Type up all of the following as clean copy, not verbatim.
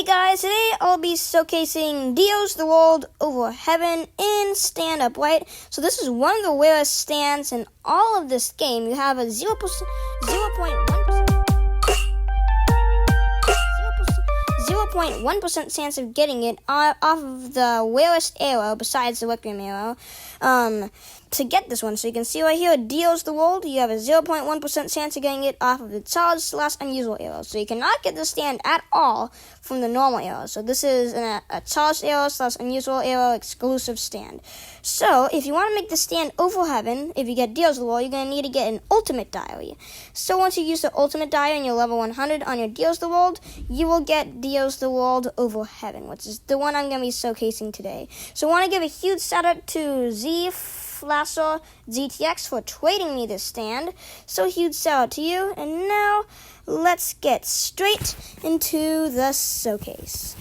guys, today I'll be showcasing Dio's the World Over Heaven in stand-up, right? So this is one of the rarest stands in all of this game. You have a 0.1% chance of getting it off of the rarest arrow besides the Requiem arrow. To get this one, so you can see right here, Dio's the World, you have a 0.1% chance of getting it off of the charged/unusual arrow. So you cannot get this stand at all from the normal arrow. So this is a charged arrow/unusual arrow exclusive stand. So if you want to make the stand over heaven, if you get Dio's the World, you're going to need to get an ultimate diary. So once you use the ultimate diary and you're level 100 on your Dio's the World, you will get Dio's the World Over Heaven, which is the one I'm going to be showcasing today. So I want to give a huge shout out to Flasher GTX for trading me this stand. So huge shout out to you. And now let's get straight into the showcase.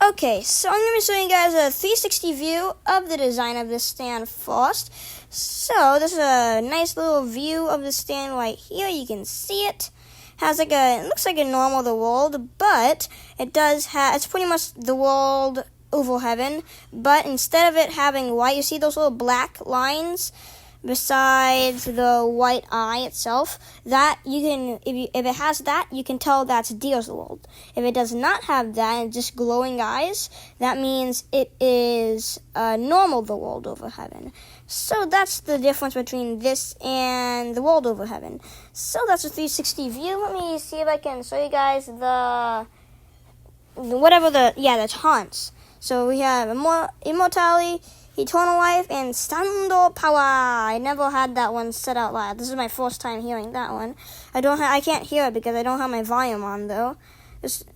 Okay, so I'm going to show you guys a 360 view of the design of this stand first. So this is a nice little view of the stand right here. You can see it. It looks like a normal the world, but it's pretty much the world over heaven, but instead of it having white, you see those little black lines besides the white eye itself, that you can, if it has that, you can tell that's Dio's the World. If it does not have that and just glowing eyes, that means it is normal the world over heaven. So that's the difference between this and the world over heaven. So that's a 360 view. Let me see if I can show you guys the taunts. So we have immortality, eternal life, and Stando Power. I never had that one said out loud. This is my first time hearing that one. I can't hear it because I don't have my volume on though.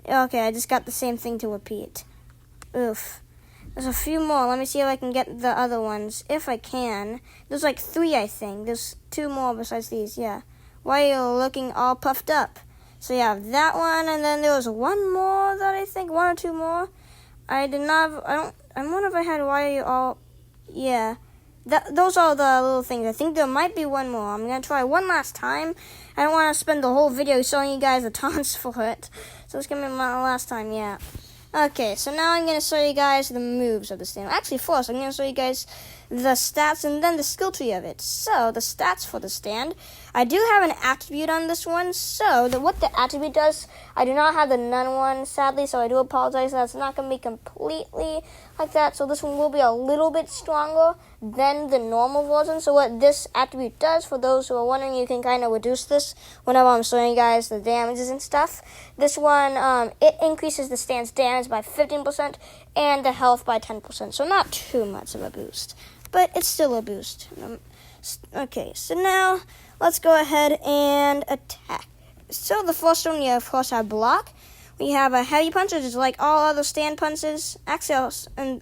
Okay, I just got the same thing to repeat. Oof. There's a few more. Let me see if I can get the other ones. If I can. There's like 3, I think. There's 2 more besides these, yeah. Why are you looking all puffed up? So you have that one, and then there was one more that I think, 1 or 2 more. I wonder if I had why are you all... Yeah, those are the little things. I think there might be one more. I'm going to try one last time. I don't want to spend the whole video showing you guys the taunts for it. So it's going to be my last time, yeah. Okay, so now I'm going to show you guys the moves of the stand. Actually, first, I'm going to show you guys the stats and then the skill tree of it. So, the stats for the stand. I do have an attribute on this one. So, what the attribute does, I do not have the none one, sadly, so I do apologize. That's not going to be completely like that. So, this one will be a little bit stronger than the normal version. So, what this attribute does, for those who are wondering, you can kind of reduce this whenever I'm showing you guys the damages and stuff. This one, it increases the stand's damage by 15% and the health by 10%. So, not too much of a boost, but it's still a boost. Okay, so now let's go ahead and attack. So the first one, you of course have block. We have a heavy punch, which is like all other stand punches. Actually,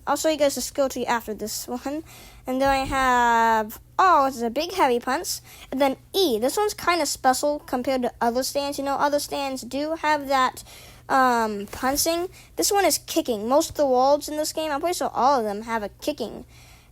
I'll show you guys the skill tree after this one. And then I have O, which is a big heavy punch. And then E. This one's kind of special compared to other stands. You know, other stands do have that punching. This one is kicking. Most of the worlds in this game, I'm pretty sure all of them have a kicking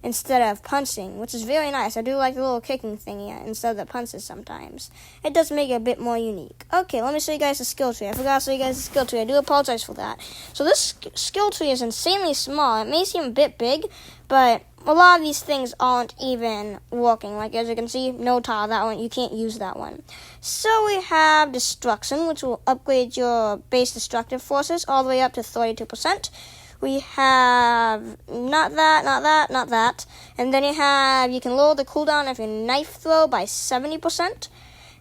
instead of punching, which is very nice. I do like the little kicking thingy instead of the punches sometimes. It does make it a bit more unique. Okay, let me show you guys the skill tree. I forgot to show you guys the skill tree. I do apologize for that. So this skill tree is insanely small. It may seem a bit big, but a lot of these things aren't even working. Like, as you can see, no tile, that one, you can't use that one. So we have Destruction, which will upgrade your base destructive forces all the way up to 32%. We have not that. And then you can lower the cooldown of your knife throw by 70%.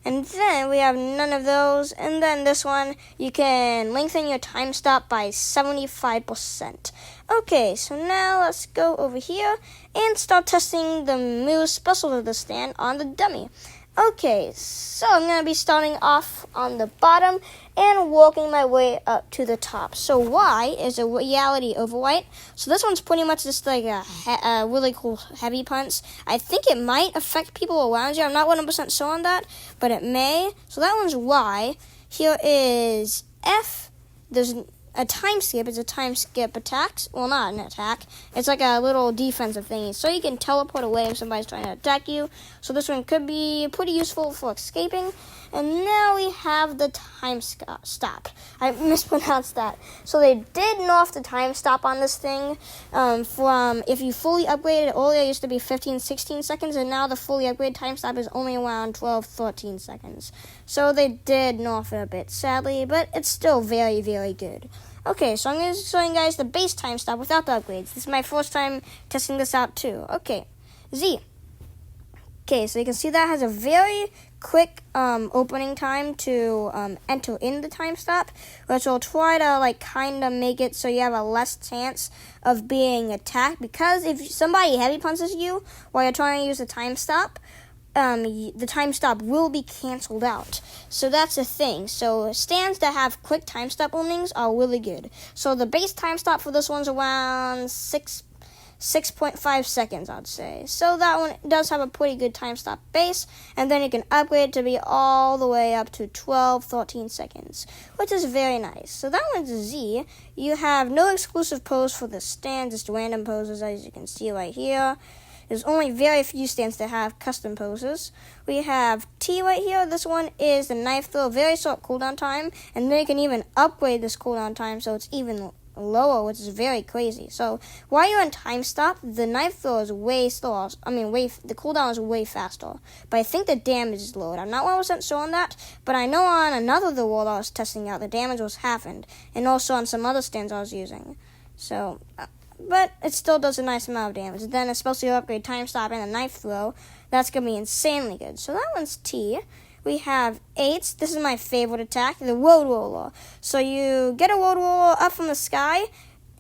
And then we have none of those. And then this one, you can lengthen your time stop by 75%. Okay, so now let's go over here and start testing the move special of the stand on the dummy. Okay, so I'm going to be starting off on the bottom and working my way up to the top. So Y is a reality overwrite. So this one's pretty much just like a really cool heavy punch. I think it might affect people around you. I'm not 100% sure on that, but it may. So that one's Y. Here is F. There's a time skip is a time skip attack. Well, not an attack. It's like a little defensive thingy. So you can teleport away if somebody's trying to attack you. So this one could be pretty useful for escaping. And now we have the time stop. I mispronounced that. So they did nerf the time stop on this thing. From if you fully upgraded it earlier, it used to be 15, 16 seconds. And now the fully upgraded time stop is only around 12, 13 seconds. So they did nerf it a bit, sadly. But it's still very, very good. Okay, so I'm going to show you guys the base time stop without the upgrades. This is my first time testing this out too. Okay, Z. Okay, so you can see that has a very quick opening time to enter in the time stop, which will try to like kind of make it so you have a less chance of being attacked. Because if somebody heavy punches you while you're trying to use the time stop, the time stop will be canceled out. So that's the thing. So stands that have quick time stop openings are really good. So the base time stop for this one's around 6.5 seconds, I'd say. So that one does have a pretty good time stop base, and then you can upgrade to be all the way up to 12, 13 seconds, which is very nice. So that one's a Z. You have no exclusive pose for the stand, just random poses, as you can see right here. There's only very few stands that have custom poses. We have T right here. This one is the knife throw, very short cooldown time, and then you can even upgrade this cooldown time so it's even lower, which is very crazy. So while you're in time stop, the knife throw is way slower. The cooldown is way faster. But I think the damage is lowered. I'm not 100% sure on that, but I know on another of the world I was testing out, the damage was halved, and also on some other stands I was using. So, but it still does a nice amount of damage. Then especially upgrade time stop and a knife throw, that's gonna be insanely good. So that one's T. We have 8. This is my favorite attack, the road roller. So you get a road roller up from the sky,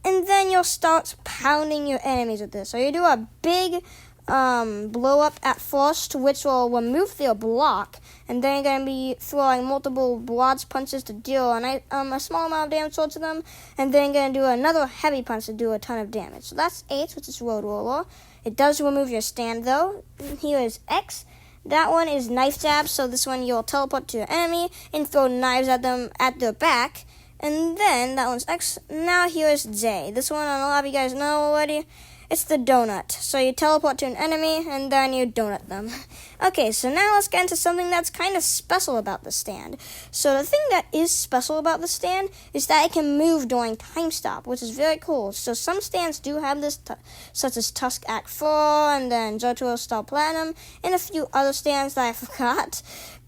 and then you'll start pounding your enemies with this. So you do a big blow up at first, which will remove their block, and then you're going to be throwing multiple blodge punches to deal a small amount of damage towards them, and then you're going to do another heavy punch to do a ton of damage. So that's 8, which is road roller. It does remove your stand though. Here is X. That one is knife jab, so this one you'll teleport to your enemy and throw knives at them at their back. And then that one's X. Now here is J. This one, a lot of you guys know already. It's the donut. So you teleport to an enemy and then you donut them. Okay, so now let's get into something that's kind of special about the stand. So the thing that is special about the stand is that it can move during time stop, which is very cool. So some stands do have this, such as Tusk Act 4 and then Jojo Star Platinum and a few other stands that I forgot.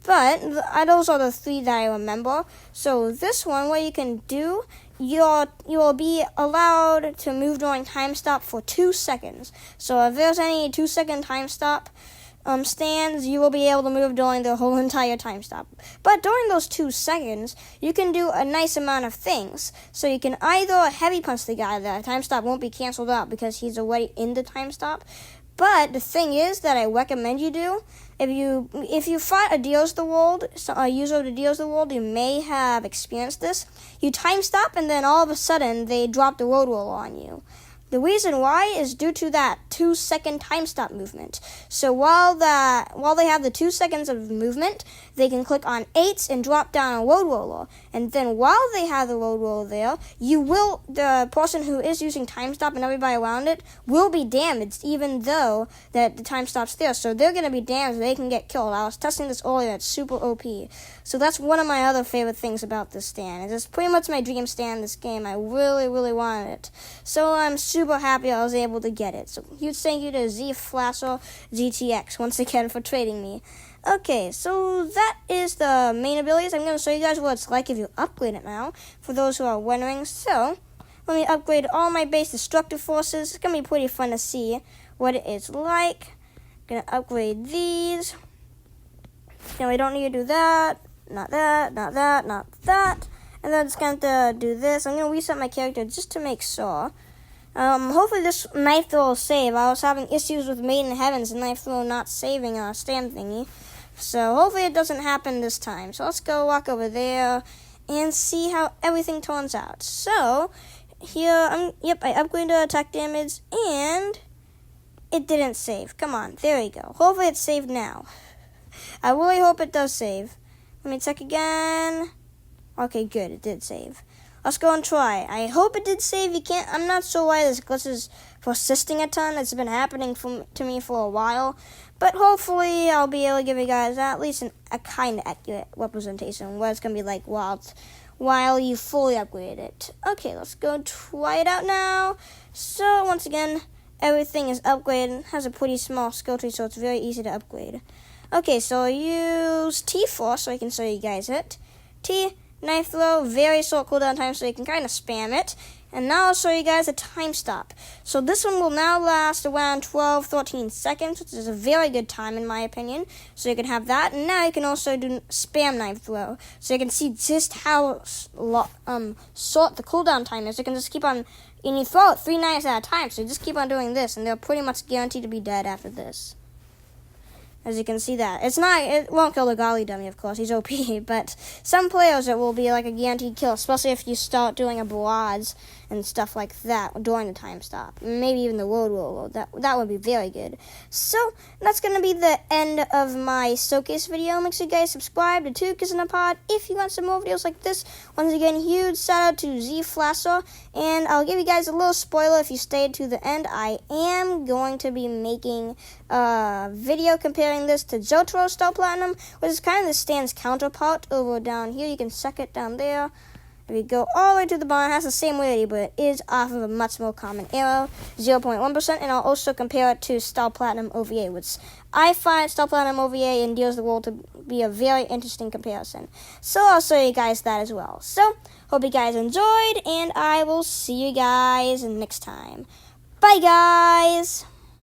But those are the 3 that I remember. So this one, what you can do, you will be allowed to move during time stop for 2 seconds. So if there's any 2-second time stop stands, you will be able to move during the whole entire time stop. But during those 2 seconds, you can do a nice amount of things. So you can either heavy punch the guy, the time stop won't be canceled out because he's already in the time stop. But the thing is that I recommend you do, if you fight a Deals the World, a user of the Deals the World, you may have experienced this. You time stop and then all of a sudden they drop the road roller on you. The reason why is due to that 2-second time stop movement. So while they have the 2 seconds of movement, they can click on 8 and drop down a road roller. And then while they have the road roller there, the person who is using time stop and everybody around it will be damaged, even though that the time stop's there. So they're going to be damaged. They can get killed. I was testing this earlier. It's super OP. So that's one of my other favorite things about this stand. It's pretty much my dream stand. This game, I really, really wanted it. So I'm super happy I was able to get it. So huge thank you to Z Flasher GTX once again for trading me. Okay, so that is the main abilities. I'm going to show you guys what it's like if you upgrade it now, for those who are wondering. So, let me upgrade all my base destructive forces. It's going to be pretty fun to see what it is like. I'm going to upgrade these. Now, we don't need to do that, not that, not that, not that. And then I'm just going to do this. I'm going to reset my character just to make sure. Hopefully this knife throw will save. I was having issues with Maiden Heavens and knife throw not saving a stand thingy. So hopefully it doesn't happen this time. So let's go walk over there and see how everything turns out. So here, I upgraded attack damage and it didn't save. Come on, there we go. Hopefully it's saved now. I really hope it does save. Let me check again. Okay, good, it did save. let's go and try. I hope it did save. You can't. I'm not sure why this glitch is persisting a ton. It's been happening to me for a while, but hopefully I'll be able to give you guys at least a kind of accurate representation what it's gonna be like while you fully upgrade it. Okay, let's go try it out now. So once again, everything is upgraded. Has a pretty small skill tree, so it's very easy to upgrade. Okay, so use T4 so I can show you guys it. T, knife throw, very short cooldown time, so you can kind of spam it. And now I'll show you guys a time stop. So this one will now last around 12-13 seconds, which is a very good time in my opinion. So you can have that. And now you can also do spam knife throw. So you can see just how short the cooldown time is. You can just keep on, and you throw it 3 knives at a time. So you just keep on doing this, and they're pretty much guaranteed to be dead after this. As you can see that. It won't kill the Golly dummy, of course, he's OP, but some players it will be like a guaranteed kill, especially if you start doing a barrage and stuff like that during the time stop. Maybe even the road roll. That would be very good. So, that's going to be the end of my showcase video. Make sure you guys subscribe to 2 Kids in a Pod if you want some more videos like this. Once again, huge shout out to Z Flasher, and I'll give you guys a little spoiler if you stayed to the end. I am going to be making a video comparing this to Jojo Star Platinum, which is kind of the stand's counterpart over down here. You can check it down there. If you go all the way to the bottom, it has the same rating, but it is off of a much more common arrow, 0.1%, and I'll also compare it to Star Platinum OVA, which I find Star Platinum OVA and Deals the World to be a very interesting comparison. So I'll show you guys that as well. So, hope you guys enjoyed, and I will see you guys next time. Bye, guys!